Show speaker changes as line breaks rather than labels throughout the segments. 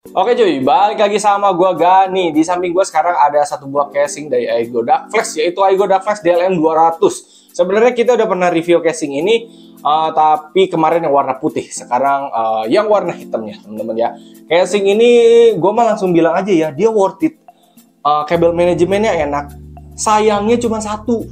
Oke cuy, balik lagi sama gua Gani. Di samping gua sekarang ada satu buah casing dari Aigo Dark Flash, yaitu Aigo Dark Flash DLM 200. Sebenarnya kita udah pernah review casing ini, tapi kemarin yang warna putih, sekarang yang warna hitamnya, teman-teman ya. Casing ini gua mah langsung bilang aja ya, dia worth it. Kabel manajemennya enak. Sayangnya cuma satu,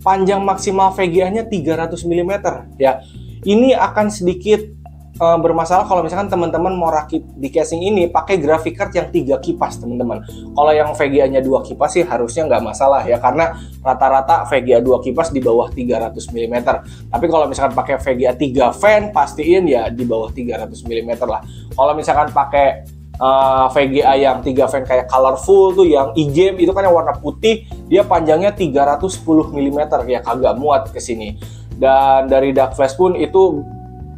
panjang maksimal VGA-nya 300 mm ya. Ini akan sedikit bermasalah kalau misalkan teman-teman mau rakit di casing ini pakai graphic card yang 3 kipas, teman-teman. Kalau yang VGA-nya 2 kipas sih harusnya nggak masalah ya, karena rata-rata VGA 2 kipas di bawah 300 mm. Tapi kalau misalkan pakai VGA 3 fan, pastiin ya di bawah 300 mm lah. Kalau misalkan pakai VGA yang 3 fan kayak colorful tuh, yang e-game itu kan yang warna putih, dia panjangnya 310 mm ya, kagak muat ke sini. Dan dari Dark Flash pun itu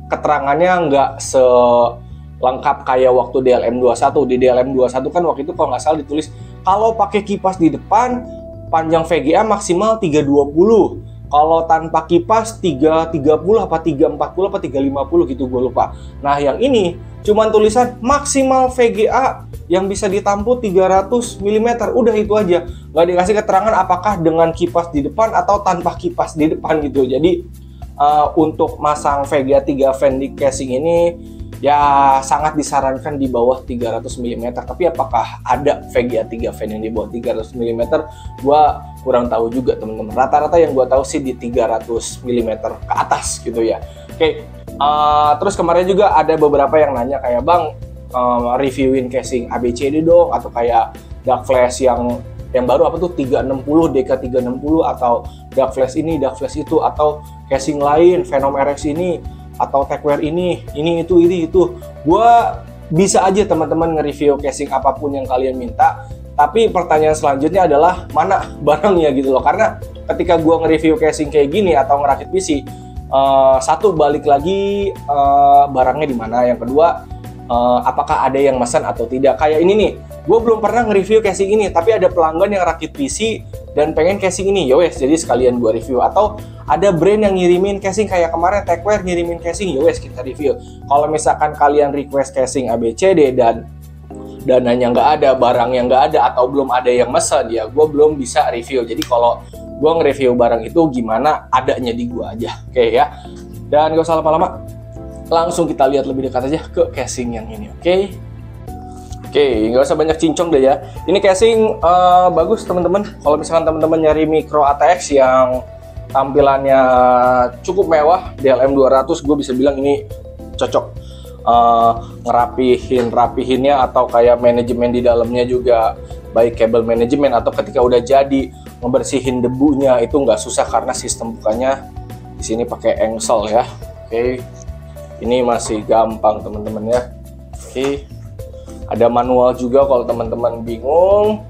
keterangannya nggak selengkap kayak waktu DLM 21. Di DLM 21 kan waktu itu kalau nggak salah ditulis kalau pakai kipas di depan panjang VGA maksimal 320, kalau tanpa kipas 330 apa 340 apa 350 gitu, gue lupa. Nah yang ini cuman tulisan maksimal VGA yang bisa ditampung 300 mm, udah itu aja, nggak dikasih keterangan apakah dengan kipas di depan atau tanpa kipas di depan gitu. Jadi untuk masang VGA 3 fan di casing ini ya sangat disarankan di bawah 300 mm. Tapi apakah ada VGA 3 fan yang di bawah 300 mm? Gua kurang tahu juga, teman-teman. Rata-rata yang gua tahu sih di 300 mm ke atas gitu ya. Oke, terus kemarin juga ada beberapa yang nanya kayak, "Bang, reviewin casing ABCD dong, atau kayak Dark Flash yang baru apa tuh 360, DK360, atau Dark Flash ini, Dark Flash itu, atau casing lain, Venom RX ini, atau Techwear ini itu." Gua bisa aja teman-teman nge-review casing apapun yang kalian minta, tapi pertanyaan selanjutnya adalah mana barangnya gitu loh. Karena ketika gua nge-review casing kayak gini atau ngerakit PC, satu, balik lagi barangnya di mana, yang kedua apakah ada yang pesan atau tidak. Kayak ini nih, gue belum pernah nge-review casing ini, tapi ada pelanggan yang rakit PC dan pengen casing ini, yowes, jadi sekalian gue review. Atau ada brand yang ngirimin casing kayak kemarin Techwear ngirimin casing, yowes kita review. Kalau misalkan kalian request casing ABCD dan dananya nggak ada, barangnya nggak ada, atau belum ada yang mesen, ya gue belum bisa review. Jadi kalau gue nge-review barang itu gimana adanya di gue aja, oke ya. Dan gak usah lama-lama, langsung kita lihat lebih dekat aja ke casing yang ini, oke? Oke, nggak usah banyak cincong deh ya. Ini casing bagus teman-teman. Kalau misalkan teman-teman nyari micro ATX yang tampilannya cukup mewah, DLM 200, gue bisa bilang ini cocok. Rapihinnya atau kayak manajemen di dalamnya juga, baik kabel manajemen atau ketika udah jadi ngebersihin debunya itu nggak susah karena sistem bukanya di sini pakai engsel ya. Oke. Ini masih gampang teman-teman ya. Oke. Ada manual juga kalau teman-teman bingung.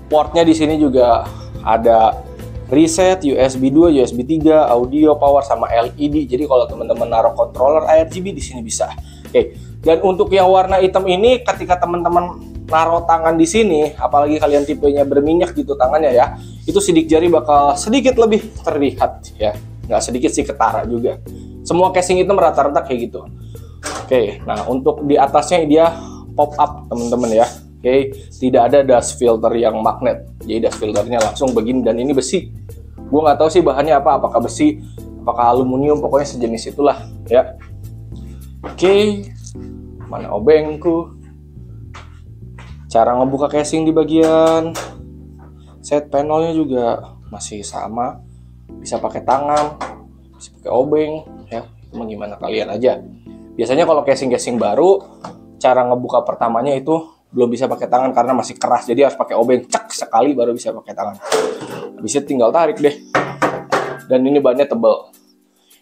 Portnya di sini juga ada reset, USB 2, USB 3, audio, power, sama LED. Jadi kalau teman-teman naruh controller RGB di sini bisa. Oke. Dan untuk yang warna hitam ini, ketika teman-teman naruh tangan di sini, apalagi kalian tipenya berminyak gitu tangannya ya, itu sidik jari bakal sedikit lebih terlihat ya. Nggak sedikit sih, ketara juga. Semua casing hitam rata-rata kayak gitu. Oke, nah untuk di atasnya dia pop up teman-teman ya. Oke, tidak ada dust filter yang magnet. Jadi dust filternya langsung begini, dan ini besi. Gue nggak tahu sih bahannya apa, apakah besi, apakah aluminium, pokoknya sejenis itulah ya. Oke, mana obengku? Cara ngebuka casing di bagian set panelnya juga masih sama. Bisa pakai tangan, bisa pakai obeng ya, itu gimana kalian aja. Biasanya kalau casing-casing baru, cara ngebuka pertamanya itu belum bisa pakai tangan karena masih keras, jadi harus pakai obeng, cek sekali baru bisa pakai tangan. Habisnya tinggal tarik deh. Dan ini bannya tebal.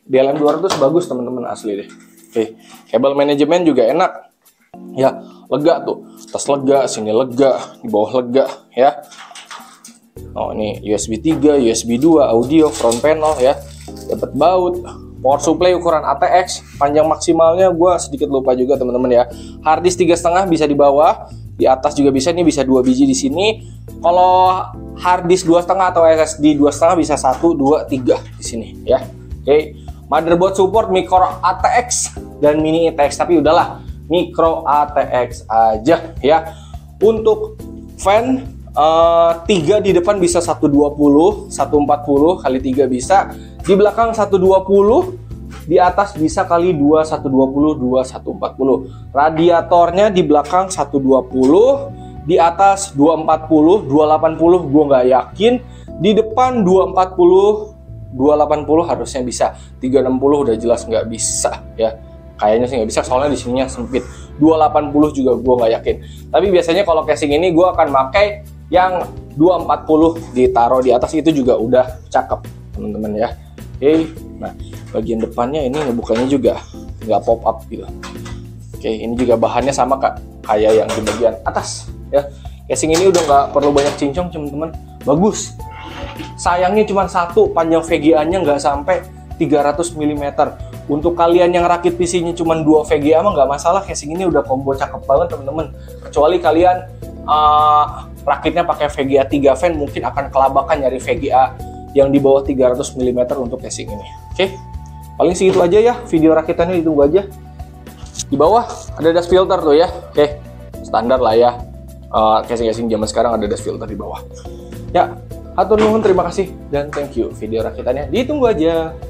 DLM 200 bagus teman-teman, asli deh. Oke, kabel manajemen juga enak. Ya, lega tuh. Atas lega, sini lega, di bawah lega ya. Oh, ini USB 3, USB 2, audio, front panel ya. Dapat baut. Power supply ukuran ATX, panjang maksimalnya gue sedikit lupa juga teman-teman ya. Hard disk 3,5 bisa di bawah, di atas juga bisa, ini bisa 2 biji di sini. Kalau hard disk 2,5 atau SSD 2,5 bisa 1, 2, 3 di sini ya. Oke. Motherboard support micro ATX dan mini ITX, tapi udahlah Micro ATX aja ya. Untuk fan 3 di depan bisa 120, 140 kali 3 bisa. Di belakang 120, di atas bisa kali 2, 120, 2, 140. Radiatornya di belakang 120, di atas 240, 280 gue nggak yakin. Di depan 240, 280 harusnya bisa. 360 udah jelas nggak bisa ya. Kayaknya sih nggak bisa, soalnya di sininya sempit. 280 juga gue nggak yakin. Tapi biasanya kalau casing ini gue akan pakai yang 240 ditaruh di atas, itu juga udah cakep teman-teman ya. Oke, nah bagian depannya ini ngebukanya juga nggak pop up gitu. Oke, ini juga bahannya sama kayak yang di bagian atas ya. Casing ini udah nggak perlu banyak cincong teman-teman, bagus. Sayangnya cuma satu, panjang VGA-nya nggak sampai 300 mm. Untuk kalian yang rakit PC-nya cuma 2 VGA mah nggak masalah, casing ini udah combo cakep banget teman-teman. Kecuali kalian rakitnya pakai VGA 3 fan, mungkin akan kelabakan nyari VGA yang di bawah 300 mm untuk casing ini. Oke, paling segitu aja ya video rakitannya, ditunggu aja. Di bawah ada dust filter tuh ya. Oke, standar lah ya. Casing-casing zaman sekarang ada dust filter di bawah. Ya, hatur nuhun, terima kasih dan thank you. Video rakitannya ditunggu aja.